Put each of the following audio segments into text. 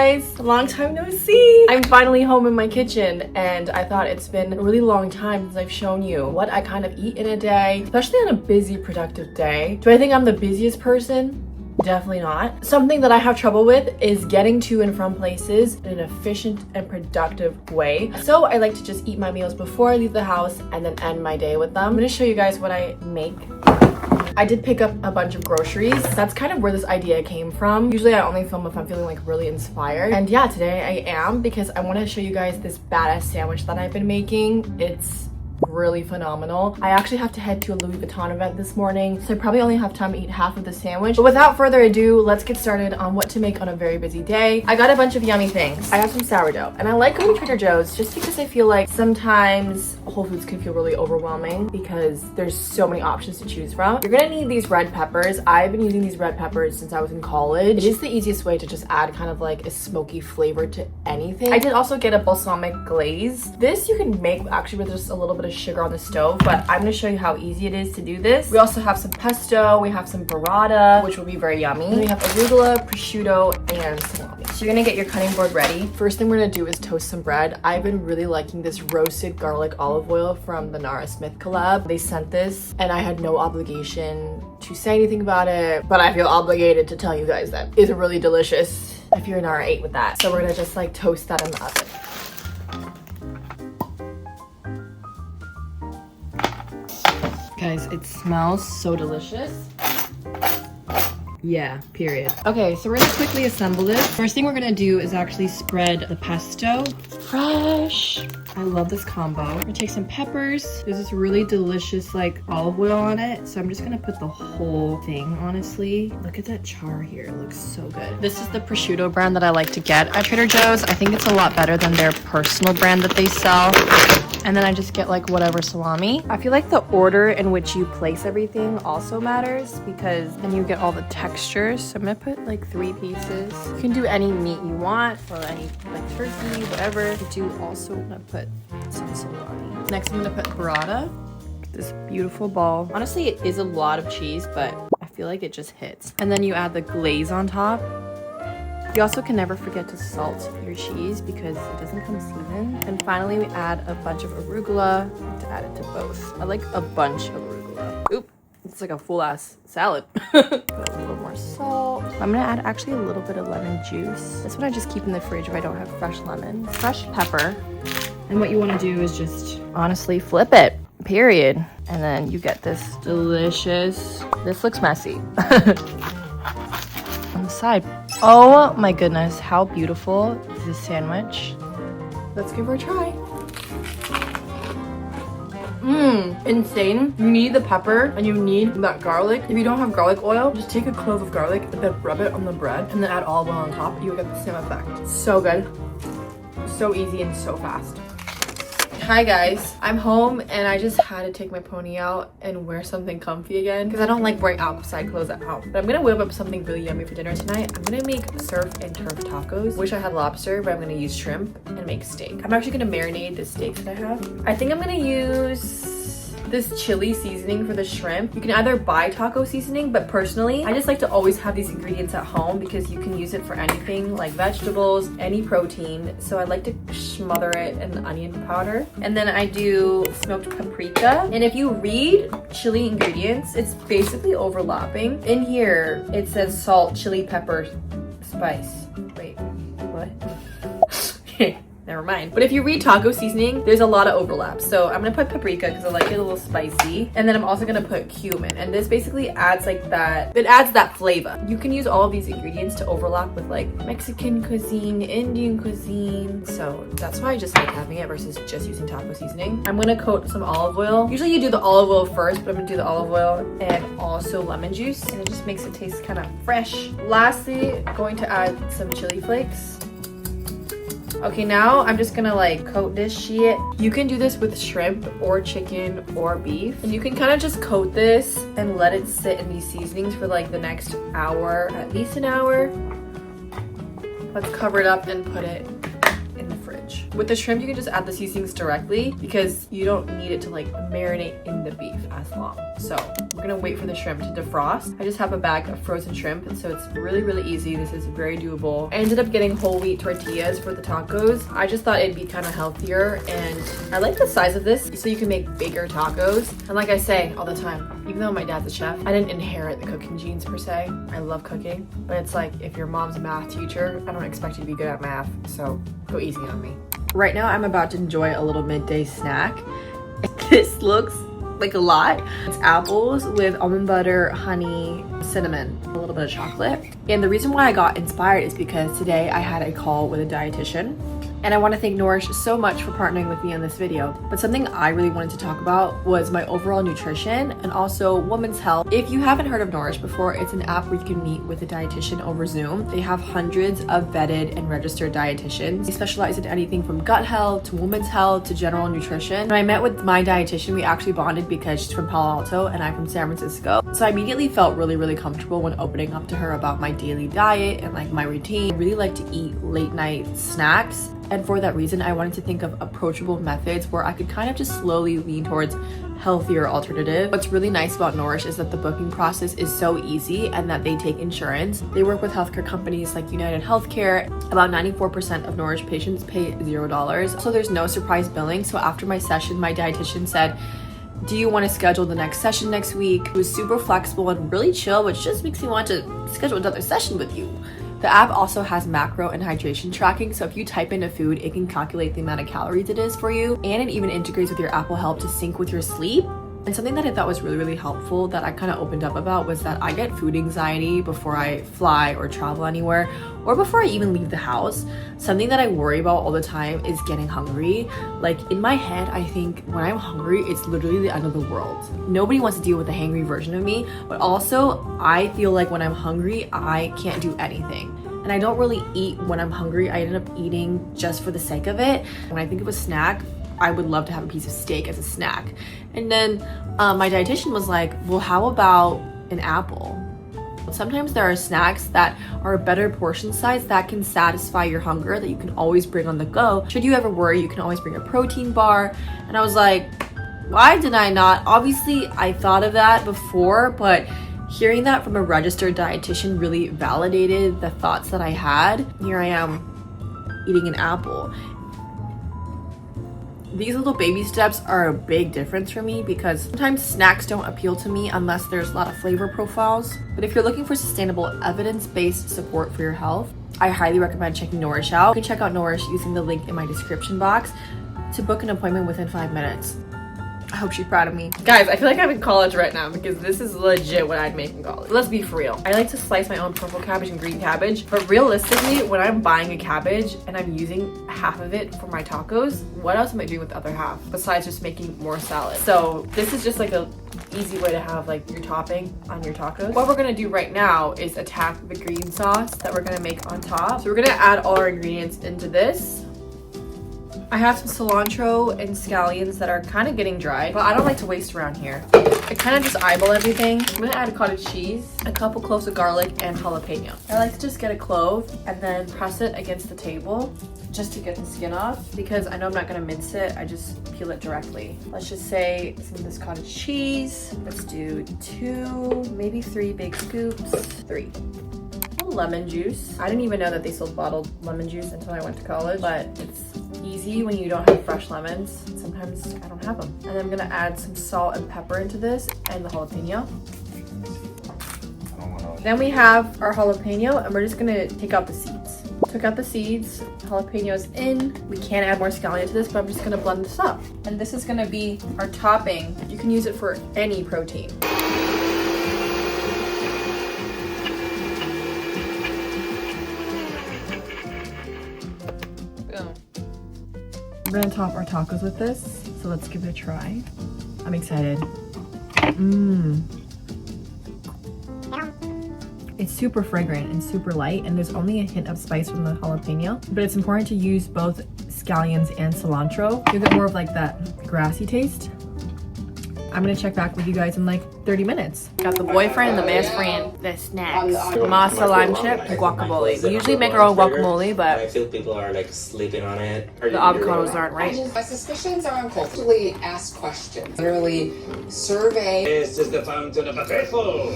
guys, long time no see. I'm finally home in my kitchen and I thought it's been a really long time since I've shown you what I kind of eat in a day, especially on a busy, productive day. Do I think I'm the busiest person? Definitely not. Something that I have trouble with is getting to and from places in an efficient and productive way. So I like to just eat my meals before I leave the house and then end my day with them. I'm gonna show you guys what I make. I did pick up a bunch of groceries. That's kind of where this idea came from. Usually I only film if I'm feeling like really inspired. And yeah, today I am because I want to show you guys this badass sandwich that I've been making. It's really phenomenal. I actually have to head to a Louis Vuitton event this morning, so I probably only have time to eat half of the sandwich. But without further ado, let's get started on what to make on a very busy day. I got a bunch of yummy things. I have some sourdough, and I like going to Trader Joe's just because I feel like sometimes Whole Foods can feel really overwhelming because there's so many options to choose from. You're gonna need these red peppers. I've been using these red peppers since I was in college. It is the easiest way to just add kind of like a smoky flavor to anything. I did also get a balsamic glaze. This you can make actually with just a little bit of sugar on the stove, but I'm going to show you how easy it is to do this. We also have some pesto, we have some burrata, which will be very yummy. And we have arugula, prosciutto, and salami. So you're going to get your cutting board ready. First thing we're going to do is toast some bread. I've been really liking this roasted garlic olive oil from the Nara Smith collab. They sent this and I had no obligation to say anything about it, but I feel obligated to tell you guys that it's really delicious if you're an R8 with that. So we're going to just like toast that in the oven. Guys, it smells so delicious. Yeah, period. Okay, so we're gonna quickly assemble this. First thing we're gonna do is actually spread the pesto. Fresh. I love this combo. We're gonna take some peppers. There's this really delicious like olive oil on it. So I'm just gonna put the whole thing, honestly. Look at that char here, it looks so good. This is the prosciutto brand that I like to get at Trader Joe's. I think it's a lot better than their personal brand that they sell. And then I just get like whatever salami. I feel like the order in which you place everything also matters because then you get all the textures. So I'm gonna put like 3 pieces. You can do any meat you want or any like turkey, whatever. I do also want to put some salami. Next I'm gonna put burrata. This beautiful ball. Honestly, it is a lot of cheese, but I feel like it just hits. And then you add the glaze on top. You also can never forget to salt your cheese because it doesn't come seasoned. And finally, we add a bunch of arugula to add it to both. I like a bunch of arugula. Oop, it's like a full-ass salad. Put a little more salt. I'm gonna add actually a little bit of lemon juice. This one I just keep in the fridge if I don't have fresh lemons. Fresh pepper. And what you wanna do is just honestly flip it, period. And then you get this delicious, this looks messy. On the side. Oh my goodness, how beautiful is this sandwich? Let's give her a try. Insane. You need the pepper and you need that garlic. If you don't have garlic oil, just take a clove of garlic and then rub it on the bread and then add olive oil on top. You'll get the same effect. So good. So easy and so fast. Hi guys, I'm home and I just had to take my pony out and wear something comfy again because I don't like wearing outside clothes at home. But I'm gonna whip up something really yummy for dinner tonight. I'm gonna make surf and turf tacos. Wish I had lobster, but I'm gonna use shrimp and make steak. I'm actually gonna marinate the steaks that I have. I think I'm gonna use this chili seasoning for the shrimp. You can either buy taco seasoning, but personally, I just like to always have these ingredients at home because you can use it for anything like vegetables, any protein. So I like to smother it in onion powder. And then I do smoked paprika. And if you read chili ingredients, it's basically overlapping. In here, it says salt, chili, pepper, spice. Wait, what? Never mind. But if you read taco seasoning, there's a lot of overlap. So I'm gonna put paprika because I like it a little spicy. And then I'm also gonna put cumin. And this basically adds like that, it adds that flavor. You can use all of these ingredients to overlap with like Mexican cuisine, Indian cuisine. So that's why I just like having it versus just using taco seasoning. I'm gonna coat some olive oil. Usually you do the olive oil first, but I'm gonna do the olive oil and also lemon juice. And it just makes it taste kind of fresh. Lastly, going to add some chili flakes. Okay, now I'm just gonna like coat this shit. You can do this with shrimp or chicken or beef. And you can kind of just coat this and let it sit in these seasonings for like the next hour, at least an hour. Let's cover it up and put it in the fridge. cabbage. With the shrimp, you can just add the seasonings directly because you don't need it to like marinate in the beef as long. So we're gonna wait for the shrimp to defrost. I just have a bag of frozen shrimp, and so it's really easy. This is very doable. I ended up getting whole wheat tortillas for the tacos. I just thought it'd be kind of healthier, and I like the size of this so you can make bigger tacos. And like I say all the time, even though my dad's a chef, I didn't inherit the cooking genes per se. I love cooking, but it's like if your mom's a math teacher, I don't expect you to be good at math, so go easy on me. Right now I'm about to enjoy a little midday snack. This looks like a lot. It's apples with almond butter, honey, cinnamon, a little bit of chocolate. And the reason why I got inspired is because today I had a call with a dietitian. And I want to thank Nourish so much for partnering with me on this video. But something I really wanted to talk about was my overall nutrition and also women's health. If you haven't heard of Nourish before, it's an app where you can meet with a dietitian over Zoom. They have hundreds of vetted and registered dietitians. They specialize in anything from gut health to women's health to general nutrition. When I met with my dietitian, we actually bonded because she's from Palo Alto and I'm from San Francisco. So I immediately felt really comfortable when opening up to her about my daily diet and like my routine. I really like to eat late night snacks. And for that reason, I wanted to think of approachable methods where I could kind of just slowly lean towards healthier alternatives. What's really nice about Nourish is that the booking process is so easy and that they take insurance. They work with healthcare companies like United Healthcare. About 94% of Nourish patients pay $0. So there's no surprise billing. So after my session, my dietitian said, do you want to schedule the next session next week? It was super flexible and really chill, which just makes me want to schedule another session with you. The app also has macro and hydration tracking, so if you type in a food, it can calculate the amount of calories it is for you, and it even integrates with your Apple Health to sync with your sleep. And something that I thought was really helpful that I kind of opened up about was that I get food anxiety before I fly or travel anywhere, or before I even leave the house. Something that I worry about all the time is getting hungry. Like in my head, I think when I'm hungry, it's literally the end of the world. Nobody wants to deal with the hangry version of me, but also I feel like when I'm hungry, I can't do anything. And I don't really eat when I'm hungry. I end up eating just for the sake of it. When I think of a snack, I would love to have a piece of steak as a snack. And then my dietitian was like, well, how about an apple? Sometimes there are snacks that are a better portion size that can satisfy your hunger that you can always bring on the go. Should you ever worry, you can always bring a protein bar. And I was like, why did I not? Obviously, I thought of that before, but hearing that from a registered dietitian really validated the thoughts that I had. Here I am eating an apple. These little baby steps are a big difference for me because sometimes snacks don't appeal to me unless there's a lot of flavor profiles. But if you're looking for sustainable, evidence-based support for your health, I highly recommend checking Nourish out. You can check out Nourish using the link in my description box to book an appointment within 5 minutes. I hope she's proud of me. Guys, I feel like I'm in college right now because this is legit what I'd make in college. Let's be for real. I like to slice my own purple cabbage and green cabbage, but realistically, when I'm buying a cabbage and I'm using half of it for my tacos, what else am I doing with the other half besides just making more salad? So this is just like a easy way to have like your topping on your tacos. What we're gonna do right now is attack the green sauce that we're gonna make on top. So we're gonna add all our ingredients into this. I have some cilantro and scallions that are kind of getting dry, but I don't like to waste around here. I kind of just eyeball everything. I'm gonna add cottage cheese, a couple cloves of garlic, and jalapeno. I like to just get a clove and then press it against the table just to get the skin off because I know I'm not gonna mince it, I just peel it directly. Let's just say some of this cottage cheese. Let's do 2, maybe 3 big scoops. 3. Lemon juice. I didn't even know that they sold bottled lemon juice until I went to college, but it's easy when you don't have fresh lemons. Sometimes I don't have them. And then I'm gonna add some salt and pepper into this and the jalapeno. Then we have our jalapeno and we're just gonna take out the seeds. Took out the seeds, jalapenos in. We can add more scallion to this, but I'm just gonna blend this up. And this is gonna be our topping. You can use it for any protein. We're gonna top our tacos with this, so let's give it a try. I'm excited. It's super fragrant and super light, and there's only a hint of spice from the jalapeno, but it's important to use both scallions and cilantro. You'll get more of like that grassy taste. I'm gonna check back with you guys in like 30 minutes. Got the boyfriend and the best friend, the snacks. Masa lime chip, guacamole. We usually make our own guacamole, but I feel people are like sleeping on it. the avocados aren't right. My suspicions are unculturally asked questions. Literally survey. This is the fountain of the faithful.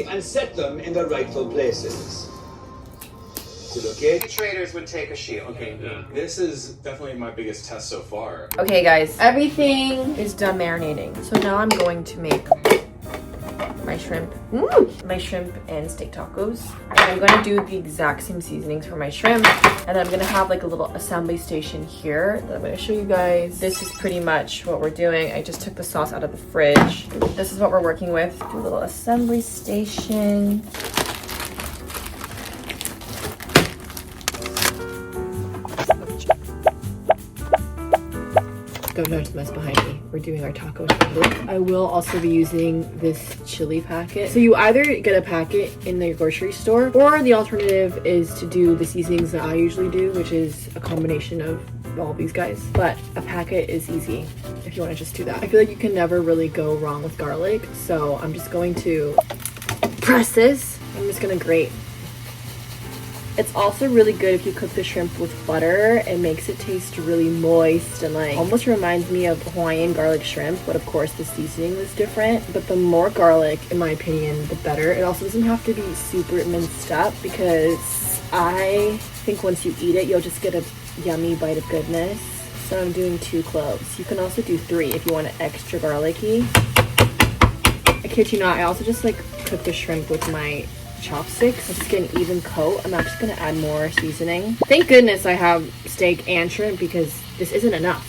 And set them in their rightful places. Okay. Traders would take a shield. Okay, this is definitely my biggest test so far. Okay guys, everything is done marinating. So now I'm going to make my shrimp. My shrimp and steak tacos. And I'm gonna do the exact same seasonings for my shrimp. And then I'm gonna have like a little assembly station here that I'm gonna show you guys. This is pretty much what we're doing. I just took the sauce out of the fridge. This is what we're working with. Do a little assembly station. Don't notice the mess behind me. We're doing our taco assembly. I will also be using this chili packet. So you either get a packet in the grocery store, or the alternative is to do the seasonings that I usually do, which is a combination of all these guys. But a packet is easy if you want to just do that. I feel like you can never really go wrong with garlic, so I'm just going to press this. I'm just gonna grate. It's also really good if you cook the shrimp with butter. It makes it taste really moist and like almost reminds me of Hawaiian garlic shrimp, but of course the seasoning is different. But the more garlic, in my opinion, the better. It also doesn't have to be super minced up because I think once you eat it, you'll just get a yummy bite of goodness. So I'm doing 2 cloves. You can also do 3 if you want it extra garlicky. I kid you not, I also just like cook the shrimp with my chopsticks. I'm just get an even coat. I'm not just gonna add more seasoning. Thank goodness I have steak and shrimp because this isn't enough.